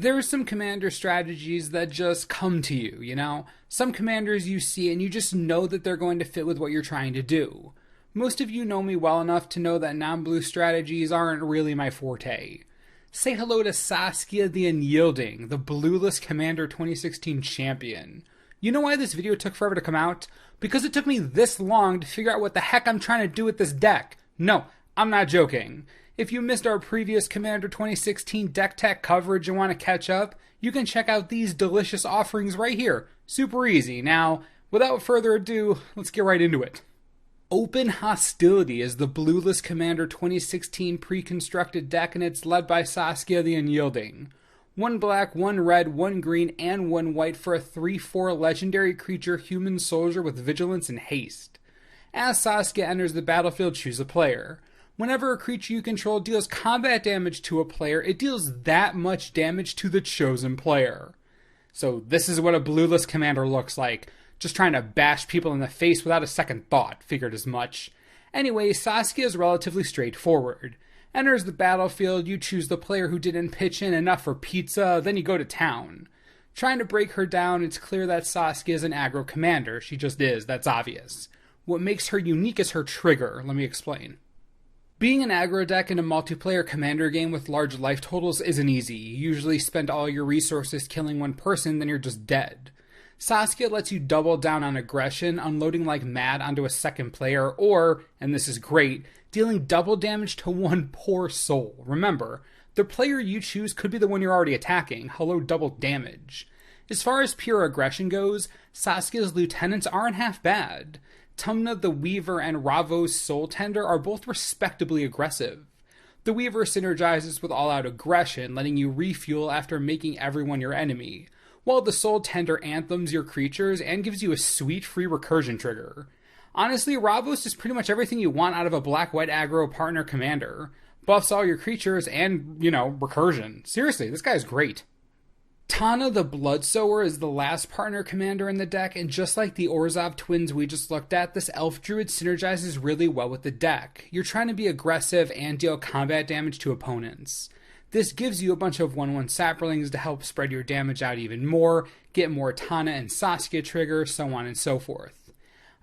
There are some commander strategies that just come to you, you know? Some commanders you see and you just know that they're going to fit with what you're trying to do. Most of you know me well enough to know that non-blue strategies aren't really my forte. Say hello to Saskia the Unyielding, the blueless Commander 2016 champion. You know why this video took forever to come out? Because it took me this long to figure out what the heck I'm trying to do with this deck. No, I'm not joking. If you missed our previous Commander 2016 deck tech coverage and want to catch up, you can check out these delicious offerings right here. Super easy. Now, without further ado, let's get right into it. Open Hostility is the blueless Commander 2016 pre-constructed deck, and it's led by Saskia the Unyielding. 1 black, 1 red, 1 green, and 1 white for a 3/4 legendary creature human soldier with vigilance and haste. As Saskia enters the battlefield, choose a player. Whenever a creature you control deals combat damage to a player, it deals that much damage to the chosen player. So this is what a blueless commander looks like. Just trying to bash people in the face without a second thought, figured as much. Anyway, Saskia is relatively straightforward. Enters the battlefield, you choose the player who didn't pitch in enough for pizza, then you go to town. Trying to break her down, it's clear that Saskia is an aggro commander. She just is, that's obvious. What makes her unique is her trigger. Let me explain. Being an aggro deck in a multiplayer commander game with large life totals isn't easy. You usually spend all your resources killing one person, then you're just dead. Saskia lets you double down on aggression, unloading like mad onto a second player, or, and this is great, dealing double damage to one poor soul. Remember, the player you choose could be the one you're already attacking. Hello, double damage. As far as pure aggression goes, Saskia's lieutenants aren't half bad. Tumna the Weaver and Ravo's Soul Tender are both respectably aggressive. The Weaver synergizes with all-out aggression, letting you refuel after making everyone your enemy, while the Soul Tender anthems your creatures and gives you a sweet free recursion trigger. Honestly, Ravos is pretty much everything you want out of a black-white aggro partner commander. Buffs all your creatures and, recursion. Seriously, this guy's great. Tana the Bloodsower is the last partner commander in the deck, and just like the Orzhov twins we just looked at, this elf druid synergizes really well with the deck. You're trying to be aggressive and deal combat damage to opponents. This gives you a bunch of 1/1 saplings to help spread your damage out even more, get more Tana and Saskia triggers, so on and so forth.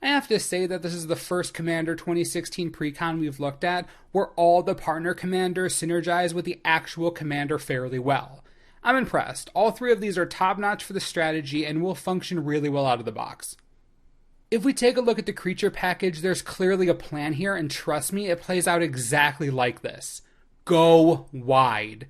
I have to say that this is the first Commander 2016 precon we've looked at where all the partner commanders synergize with the actual commander fairly well. I'm impressed. All 3 of these are top-notch for the strategy and will function really well out of the box. If we take a look at the creature package, there's clearly a plan here, and trust me, it plays out exactly like this. Go wide.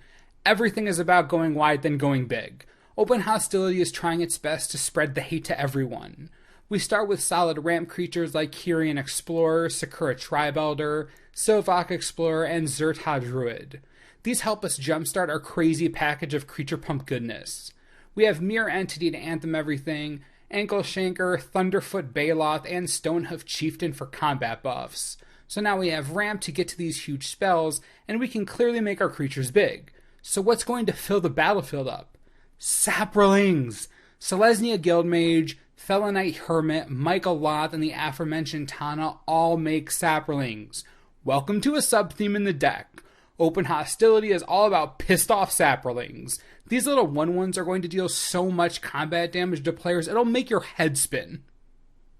Everything is about going wide, then going big. Open Hostility is trying its best to spread the hate to everyone. We start with solid ramp creatures like Kyrian Explorer, Sakura Tribe Elder, Sovok Explorer, and Zerta Druid. These help us jumpstart our crazy package of creature pump goodness. We have Mirror Entity to anthem everything, Ankle Shanker, Thunderfoot Baloth, and Stonehoof Chieftain for combat buffs. So now we have ramp to get to these huge spells, and we can clearly make our creatures big. So what's going to fill the battlefield up? Saprolings! Selesnya Guildmage, Felonite Hermit, Michael Loth, and the aforementioned Tana all make Saprolings. Welcome to a sub-theme in the deck. Open Hostility is all about pissed off Saprolings. These little 1/1s are going to deal so much combat damage to players, it'll make your head spin.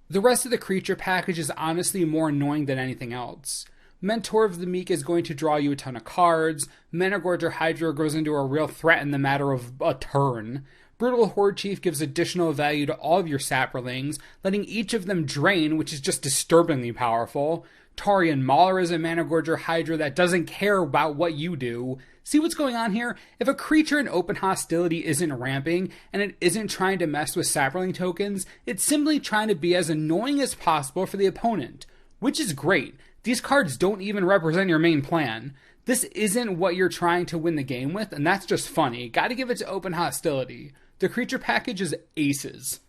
The rest of the creature package is honestly more annoying than anything else. Mentor of the Meek is going to draw you a ton of cards. Managorger Hydra grows into a real threat in the matter of a turn. Brutal Horde Chief gives additional value to all of your Saprolings, letting each of them drain, which is just disturbingly powerful. Tarian Mauler is a Managorger Hydra that doesn't care about what you do. See what's going on here? If a creature in Open Hostility isn't ramping, and it isn't trying to mess with Saproling tokens, it's simply trying to be as annoying as possible for the opponent. Which is great. These cards don't even represent your main plan. This isn't what you're trying to win the game with, and that's just funny. Gotta give it to Open Hostility. The creature package is aces.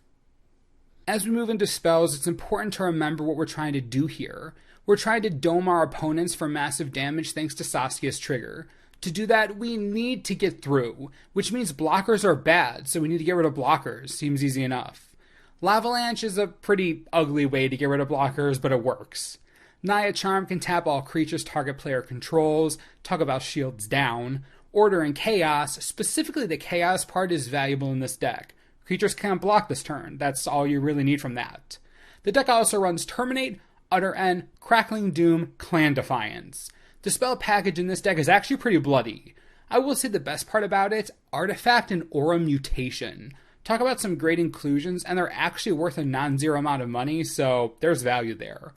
As we move into spells, it's important to remember what we're trying to do here. We're trying to dome our opponents for massive damage thanks to Saskia's trigger. To do that, we need to get through, which means blockers are bad, so we need to get rid of blockers. Seems easy enough. Lavalanche is a pretty ugly way to get rid of blockers, but it works. Naya Charm can tap all creatures target player controls. Talk about shields down. Order and Chaos, specifically the Chaos part, is valuable in this deck. Creatures can't block this turn, that's all you really need from that. The deck also runs Terminate, Utter End, Crackling Doom, Clan Defiance. The spell package in this deck is actually pretty bloody. I will say the best part about it, Artifact and Aura Mutation. Talk about some great inclusions, and they're actually worth a non-zero amount of money, so there's value there.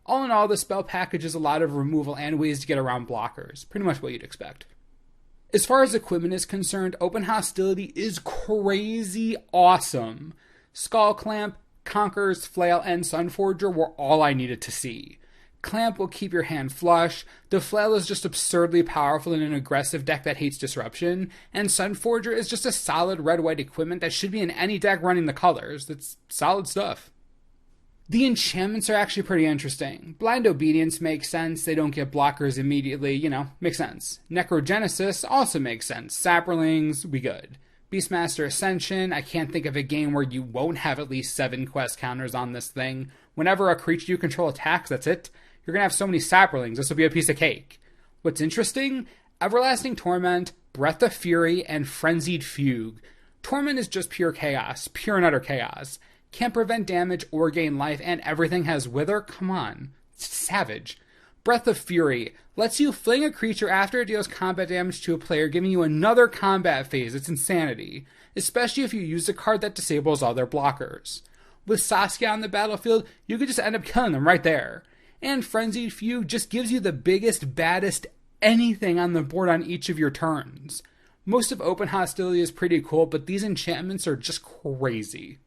All in all, the spell package is a lot of removal and ways to get around blockers. Pretty much what you'd expect. As far as equipment is concerned, Open Hostility is crazy awesome. Skull Clamp, Conqueror's Flail, and Sunforger were all I needed to see. Clamp will keep your hand flush, the Flail is just absurdly powerful in an aggressive deck that hates disruption, and Sunforger is just a solid red-white equipment that should be in any deck running the colors. That's solid stuff. The enchantments are actually pretty interesting. Blind Obedience makes sense, they don't get blockers immediately, makes sense. Necrogenesis also makes sense. Saprolings, we good. Beastmaster Ascension, I can't think of a game where you won't have at least 7 quest counters on this thing. Whenever a creature you control attacks, that's it. You're gonna have so many Saprolings, this will be a piece of cake. What's interesting? Everlasting Torment, Breath of Fury, and Frenzied Fugue. Torment is just pure chaos, pure and utter chaos. Can't prevent damage or gain life, and everything has Wither? Come on. It's savage. Breath of Fury lets you fling a creature after it deals combat damage to a player, giving you another combat phase. It's insanity. Especially if you use a card that disables all their blockers. With Saskia on the battlefield, you could just end up killing them right there. And Frenzied Fugue just gives you the biggest, baddest anything on the board on each of your turns. Most of Open Hostility is pretty cool, but these enchantments are just crazy.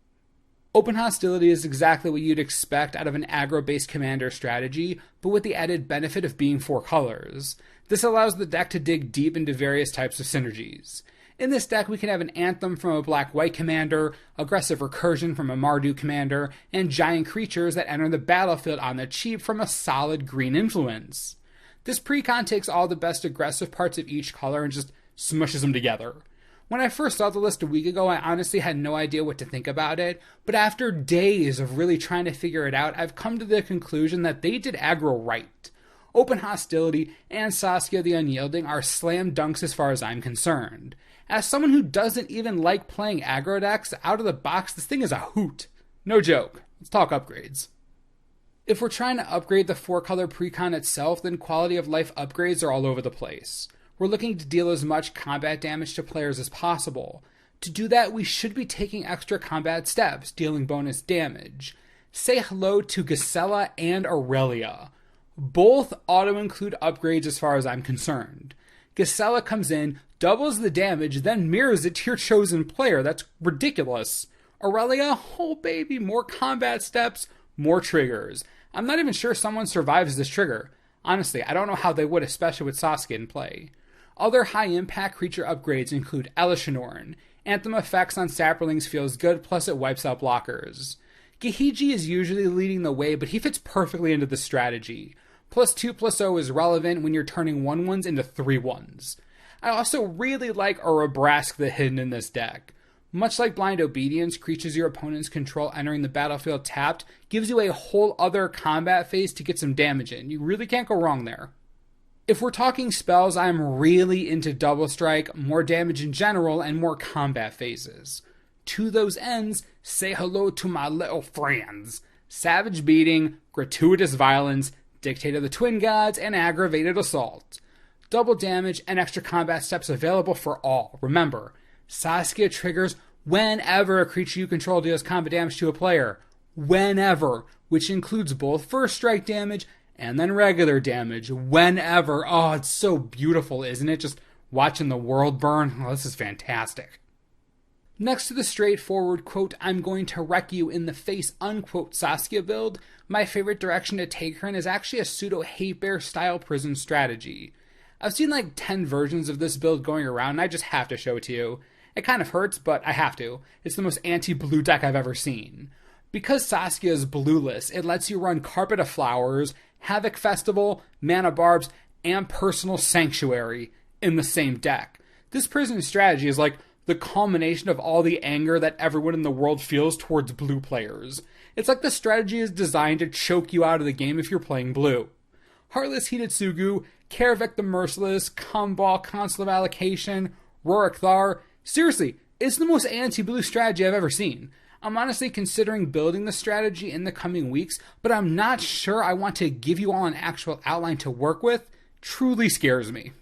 Open Hostility is exactly what you'd expect out of an aggro-based commander strategy, but with the added benefit of being 4 colors. This allows the deck to dig deep into various types of synergies. In this deck, we can have an Anthem from a black-white commander, aggressive Recursion from a Mardu commander, and giant creatures that enter the battlefield on the cheap from a solid green influence. This precon takes all the best aggressive parts of each color and just smushes them together. When I first saw the list a week ago, I honestly had no idea what to think about it, but after days of really trying to figure it out, I've come to the conclusion that they did aggro right. Open Hostility and Saskia the Unyielding are slam dunks as far as I'm concerned. As someone who doesn't even like playing aggro decks, out of the box, this thing is a hoot. No joke. Let's talk upgrades. If we're trying to upgrade the 4-color precon itself, then quality of life upgrades are all over the place. We're looking to deal as much combat damage to players as possible. To do that, we should be taking extra combat steps, dealing bonus damage. Say hello to Gisela and Aurelia. Both auto-include upgrades as far as I'm concerned. Gisela comes in, doubles the damage, then mirrors it to your chosen player. That's ridiculous. Aurelia, oh baby, more combat steps, more triggers. I'm not even sure someone survives this trigger. Honestly, I don't know how they would, especially with Saskia in play. Other high-impact creature upgrades include Elishanorn. Anthem effects on Saprolings feels good, plus it wipes out blockers. Gehiji is usually leading the way, but he fits perfectly into the strategy. +2/+0 is relevant when you're turning 1/1s into 3/1s. I also really like Urabrask the Hidden in this deck. Much like Blind Obedience, creatures your opponents control entering the battlefield tapped gives you a whole other combat phase to get some damage in. You really can't go wrong there. If we're talking spells, I'm really into Double Strike, more damage in general, and more combat phases. To those ends, say hello to my little friends. Savage Beating, Gratuitous Violence, Dictate of the Twin Gods, and Aggravated Assault. Double damage and extra combat steps available for all. Remember, Saskia triggers whenever a creature you control deals combat damage to a player. Whenever, which includes both first strike damage and then regular damage. Whenever. Oh, it's so beautiful, isn't it? Just watching the world burn. Oh, this is fantastic. Next to the straightforward, quote, I'm going to wreck you in the face, unquote, Saskia build, my favorite direction to take her in is actually a pseudo-hate bear style prison strategy. I've seen like 10 versions of this build going around, and I just have to show it to you. It kind of hurts, but I have to. It's the most anti-blue deck I've ever seen. Because Saskia is blueless, it lets you run Carpet of Flowers, Havoc Festival, Mana Barbs, and Personal Sanctuary in the same deck. This prison strategy is like the culmination of all the anger that everyone in the world feels towards blue players. It's like the strategy is designed to choke you out of the game if you're playing blue. Heartless Hidetsugu, Karavik the Merciless, Kumbal, Council of Allocation, Rorik Thar. Seriously, it's the most anti-blue strategy I've ever seen. I'm honestly considering building the strategy in the coming weeks, but I'm not sure I want to give you all an actual outline to work with. Truly scares me.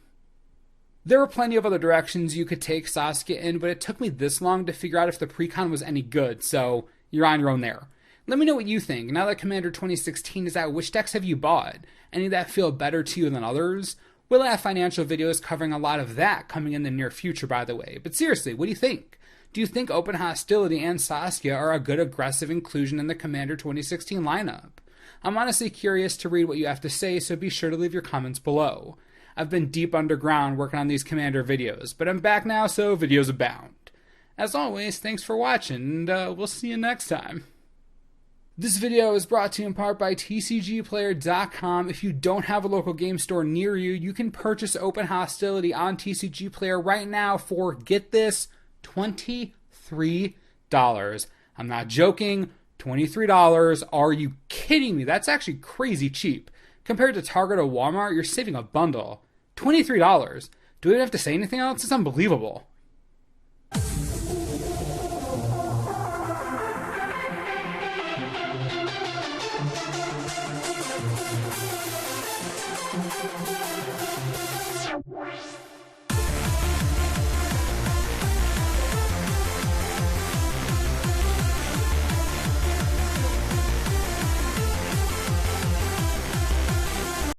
There were plenty of other directions you could take Saskia in, but it took me this long to figure out if the precon was any good, so you're on your own there. Let me know what you think. Now that Commander 2016 is out, which decks have you bought? Any that feel better to you than others? We'll have financial videos covering a lot of that coming in the near future, by the way. But seriously, what do you think? Do you think Open Hostility and Saskia are a good aggressive inclusion in the Commander 2016 lineup? I'm honestly curious to read what you have to say, so be sure to leave your comments below. I've been deep underground working on these Commander videos, but I'm back now, so videos abound. As always, thanks for watching, and we'll see you next time. This video is brought to you in part by TCGplayer.com. If you don't have a local game store near you, you can purchase Open Hostility on TCG Player right now for, get this, $23. I'm not joking, $23. Are you kidding me? That's actually crazy cheap. Compared to Target or Walmart, you're saving a bundle. $23. Do we have to say anything else? It's unbelievable.